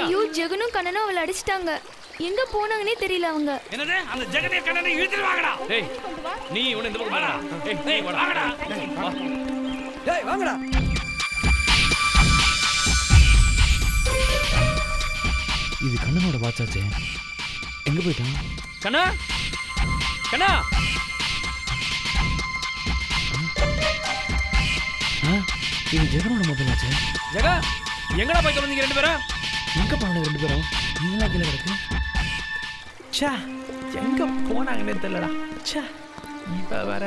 ஐயோ ஜெகனும் கண்ணனும் அவளை அடிச்சிட்டாங்க. எங்க போனாங்கன்னே தெரியல அவங்க. என்னது அந்த ஜெகனே கண்ணனை இழுத்துட்டு வாங்கடா. டேய் நீ உன்னை இந்த பக்கம் வாடா. டேய் வாங்கடா. டேய் வாங்கடா. இது கண்ணனோட வாட்சாச்சே. எங்க போயிட்டான்? கண்ணா கண்ணா இது ஜெகனோட மொபைல் ஆச்சே. ஜெகா எங்கடா போய் தொலைஞ்சீங்க ரெண்டு பேரும்? எங்க போனாங்க ரெண்டு பேரும்? இதெல்லாம் கீழே கிடக்கு. ச்சே எங்க போனாங்கன்னே தெரியலடா. ச்சே இப்ப வேற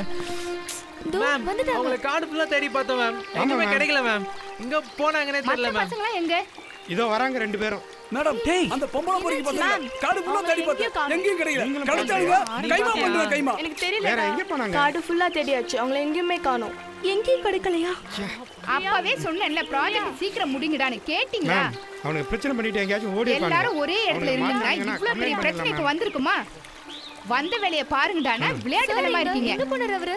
மேம் அவங்கள காடு ஃபுல்லா தேடி பார்த்தோம் மேம். எங்கேயுமே கிடைக்கல மேம். எங்க போனாங்கன்னே தெரியல மேம். பசங்களா எங்க? இதோ வராங்க ரெண்டு பேரும். மேடம் டேய் அந்த பொம்பளை பொறுக்கி பார்த்தீங்க. காடு ஃபுல்லா தேடி பார்த்தோம். எங்கேயும் கிடைக்கல. கடச்சாங்க. கைமா பண்ற கைமா. எனக்கு தெரியல. வேற எங்க போனாங்க? காடு ஃபுல்லா தேடியாச்சு. அவங்கள எங்கேயுமே காணோம். எங்கேயும் கிடைக்கலையா? அப்பவே சொன்னேன்ல ப்ராஜெக்ட் சீக்கிரம் முடிங்கடான்னு கேட்டிங்களா? அவனுக்கு பிரச்சனை பண்ணிட்டு எங்கயாச்சும் ஓடி இருப்பாங்க. எல்லாரும் ஒரே இடத்துல இருந்தீங்க. இவ்ளோ பெரிய பிரச்சனை இப்ப வந்திருக்குமா? வந்த வேலைய பாருங்கடானா விளையாட்டு வேலைமா இருக்கீங்க. எங்க போனாரு அவரு?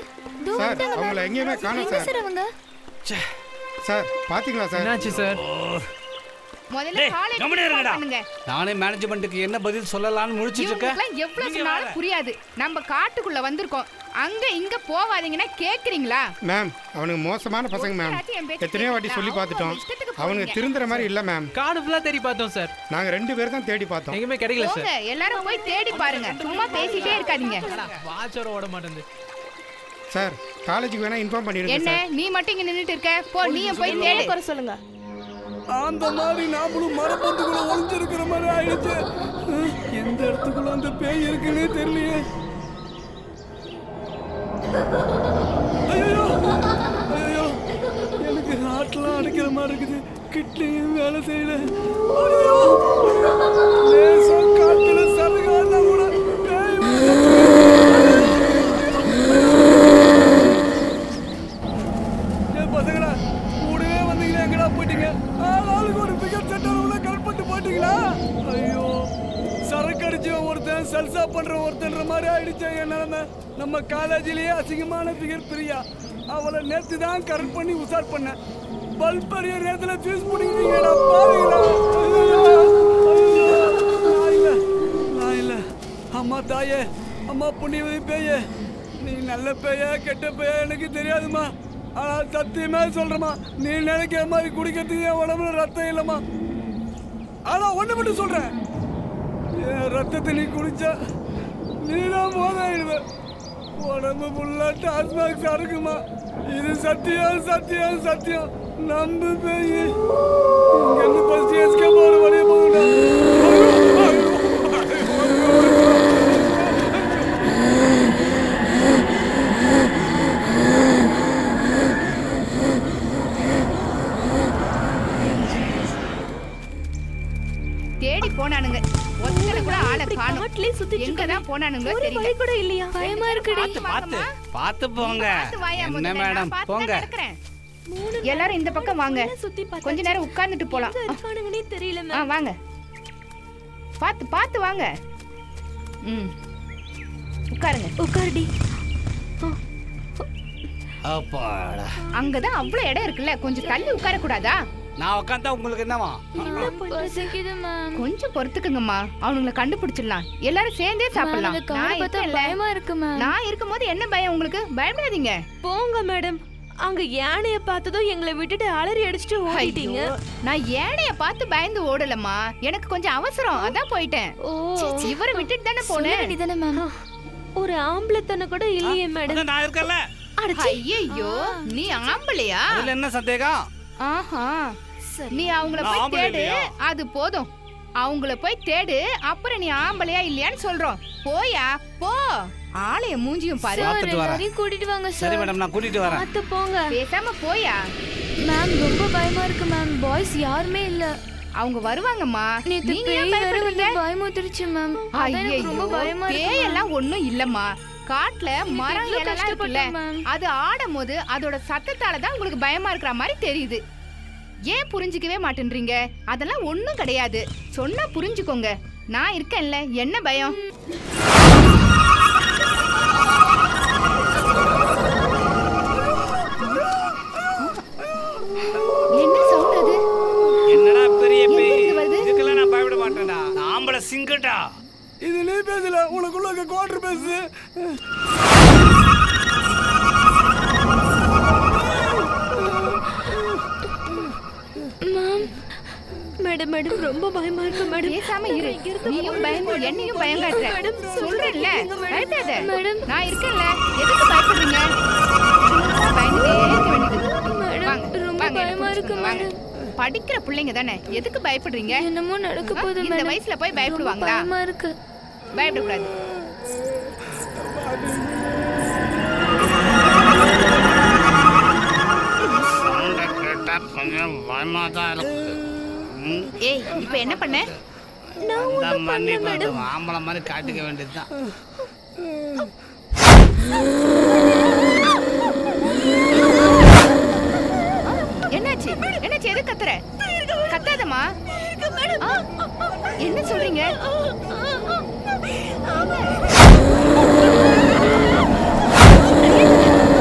சார் அவங்கள எங்கேயுமே காணோம் சார். சார் அவங்க சார் பாத்தீங்களா சார்? என்னாச்சு சார்? முதல்ல காலேஜ் பண்ணுங்க. நானே மேனேஜ்மென்ட்க்கு என்ன பதில் சொல்லலாம்னு முழிச்சிட்டு இருக்கேன். எவ்வளவு சொன்னாலும் புரியாது. நம்ம காட்டுக்குள்ள வந்திருக்கோம். அங்க இங்க போவாதீங்கன்னா கேக்குறீங்களா? மேம் அவனுக்கு மோசமான பசங்க மேம். எத்தனையோ வாட்டி சொல்லி பார்த்துட்டோம். அவனுக்கு திருந்துற மாதிரி இல்ல மேம். காடு ஃபுல்லா தேடி பார்த்தோம் சார். நாங்க 2 பேர் தான் தேடி பார்த்தோம். எங்கேயுமே கிடைக்கல சார். எல்லாரும் போய் தேடி பாருங்க. சும்மா பேசிட்டே இருக்காதீங்க. வாட்சோட ஓட மாட்டேங்குது. சார் காலேஜுக்கு வேணா இன்ஃபார்ம் பண்ணிடுங்க என்ன சார். நீ மட்டும் இங்க நின்னுட்டு இருக்க? போ நீயும் போய் தேடி குறை சொல்லுங்க. அந்த மாதிரி நாமளும் மரப்பந்துக்குள்ள ஒளிஞ்சிருக்கிற மாதிரி ஆயிடுச்சு. எந்த இடத்துக்குள்ள அந்த பேய் இருக்குன்னே தெரியலையே. ஐயோ ஐயோ எனக்கு ஹார்ட்லாம் அடைக்கிற மாதிரி இருக்குது. கிட்னியும் வேலை செய்யல. ஐயோ லேசா காட்டுல சருகானா கூட பேய் பசங்களா கூடவே வந்தீங்களா? எங்கடா போயிட்டீங்க? ஆளுக்கு ஒரு பிகர் செட்டர்ல கட் பண்ணிட்டு போயிட்டீங்களா? ஐயோ சரக்கு அடிச்சு ஒருத்தன் சல்சா பண்ற ஒருத்தன்ற மாதிரி ஆயிடுச்சு என் நிலைமை. நம்ம காலேஜிலேயே அசிங்கமான பிகர் பிரியா. அவளை நேத்து தான் கரெக்ட் பண்ணி உசார் பண்ணேன். பல்பரிய நேரத்துல ஃபீஸ் முடிக்கிறீங்கடா பாருங்களா. நான் இல்ல அம்மா தாயே, அம்மா புண்ணியவதி பேயே, நீ நல்ல பேயா கெட்ட பேயா எனக்கு தெரியாதுமா. ஆனா சத்தியமே சொல்றமா, நீ நினைக்கிற மாதிரி குடிக்கிறதுக்கு என் உடம்புல ரத்தம் இல்லம்மா. ஆனா ஒண்ணு மட்டும் சொல்றேன், என் ரத்தத்தை நீ குடிச்சா நீதான் மோதாயிடுவ. உடம்பு ஃபுல்லா டாஸ்மாக் இருக்குமா. இது சத்தியம் சத்தியம் சத்தியம். நம்பு பேய். இங்கிருந்து பஸ் எஸ்கே போற வழிய போகுண்டா. தேடி போனானுங்க. ஒத்தனை கூட ஆளை காணோம். எங்க தான் போனானுங்களோ தெரியல. கூட இல்லையா? பயமா இருக்குடி. பாத்து போங்க. என்ன மேடம் போங்க. எல்லாரும் இந்த பக்கம் வாங்க. கொஞ்ச நேரம் உட்கார்ந்துட்டு போலாம். இருக்கானுங்கனே தெரியல. வாங்க. பாத்து பாத்து வாங்க. உட்காருங்க. உட்காருடி. அப்பாடா. அங்கதான் அவ்வளவு இடம் இருக்குல்ல, கொஞ்சம் தள்ளி உட்கார கூடாதா? நான் உட்கார்ந்தா உங்களுக்கு என்னவா? பசிக்குது மேம். கொஞ்சம் பொறுத்துக்குங்கம்மா, அவனுங்களை கண்டுபிடிச்சிடலாம். எல்லாரும் சேர்ந்தே சாப்பிடலாம். பயமா இருக்கு மேம். நான் இருக்கும்போது என்ன பயம் உங்களுக்கு? பயப்படாதீங்க. போங்க மேடம். அங்க யானைய பார்த்ததும் எங்களை விட்டுட்டு அலறி அடிச்சிட்டு ஓடிட்டீங்க. நான் யானைய பார்த்து பயந்து ஓடலம்மா, எனக்கு கொஞ்சம் அவசரம், அதான் போயிட்டேன். இவரை விட்டுட்டு தானே போனேன். ஒரு ஆம்பளத்தன கூட இல்லையே மேடம். நான் இருக்கல. ஐயோ நீ ஆம்பளையா? அதுல என்ன சந்தேகம்? ஆஹா, நீ அவங்கள போய் தேடு, அது போதும். அவங்கள போய் தேடு, அப்புறம் நீ ஆம்பளையா இல்லையான்னு சொல்றோம். போயா போ. ஆளைய மூஞ்சியும் பாரு. கூட்டிட்டு வாங்க சார். சரி மேடம், நான் கூட்டிட்டு வரேன். பாத்து போங்க. பேசாம போயா. மேம் ரொம்ப பயமா இருக்கு மேம். பாய்ஸ் யாருமே இல்ல. அவங்க வருவாங்கம்மா. நீங்க ஏன் பயப்படுறீங்க? பயமுத்திருச்சு மேம். ஐயோ ரொம்ப பயமா இருக்கு. பேயெல்லாம் ஒண்ணும் இல்லம்மா. காட்டுல மரம் எல்லாம் இருக்குல்ல, அது ஆடும்போது அதோட சத்தத்தால தான் உங்களுக்கு பயமா இருக்கிற மாதிரி தெரியுது. ஏன் புரிஞ்சுக்கவே மாட்டேன்றீங்க? அதெல்லாம் ஒண்ணும் கிடையாது. சொன்னா புரிஞ்சுக்கோங்க. நான் இருக்கேன்ல, என்ன பயம்? என்ன சவுண்ட் அது? என்னடா பெரிய பேய்? இதுக்கெல்லாம் நான் பயப்பட மாட்டேன்டா. நான் ஆம்பளை சிங்கடா. இது நீ பேசல, உனக்குள்ள கோட்டர் பேசு. மேடம் மேடம் ரொம்ப பயமா இருக்கு மேடம். பேசாம இரு. நீயும் பயந்து என்னையும் பயங்காட்டுற. சொல்றேன்ல, பயப்படாத. மேடம் நான் இருக்கேன்ல, எதுக்கு பயப்படுறீங்க? பயந்துட்டே இருக்க வேண்டியது. வாங்க, ரொம்ப பயமா இருக்கு மேடம். படிக்கிற பிள்ளைங்க தானே, எதுக்கு பயப்படுறீங்க? என்னமோ நடக்க போகுது. இந்த வயசுல போய் பயப்படுவாங்களா? பயமா இருக்கு. பயப்படக்கூடாது. கொஞ்சம் பயமா தான் இருக்கு. ஏய், இப்ப என்ன பண்ண? ஆம்பளை மாதிரி காட்டிக்க வேண்டியதுதான். என்னாச்சு? என்னாச்சு? எது கத்துற? கத்தாதம்மா. என்ன சொல்றீங்க?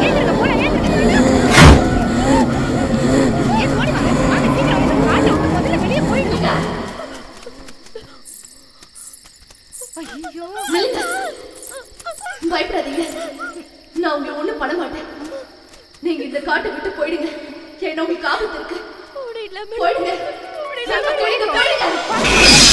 ஏன் நில்லுங்க. பயப்படாதீங்க, நான் உங்களை ஒண்ணும் பண்ண மாட்டேன். நீங்க இந்த காட்டை விட்டு போயிடுங்க. ஏன்னா உங்களுக்கு ஆபத்து இருக்கு. போயிடுங்க. போயிடுங்க.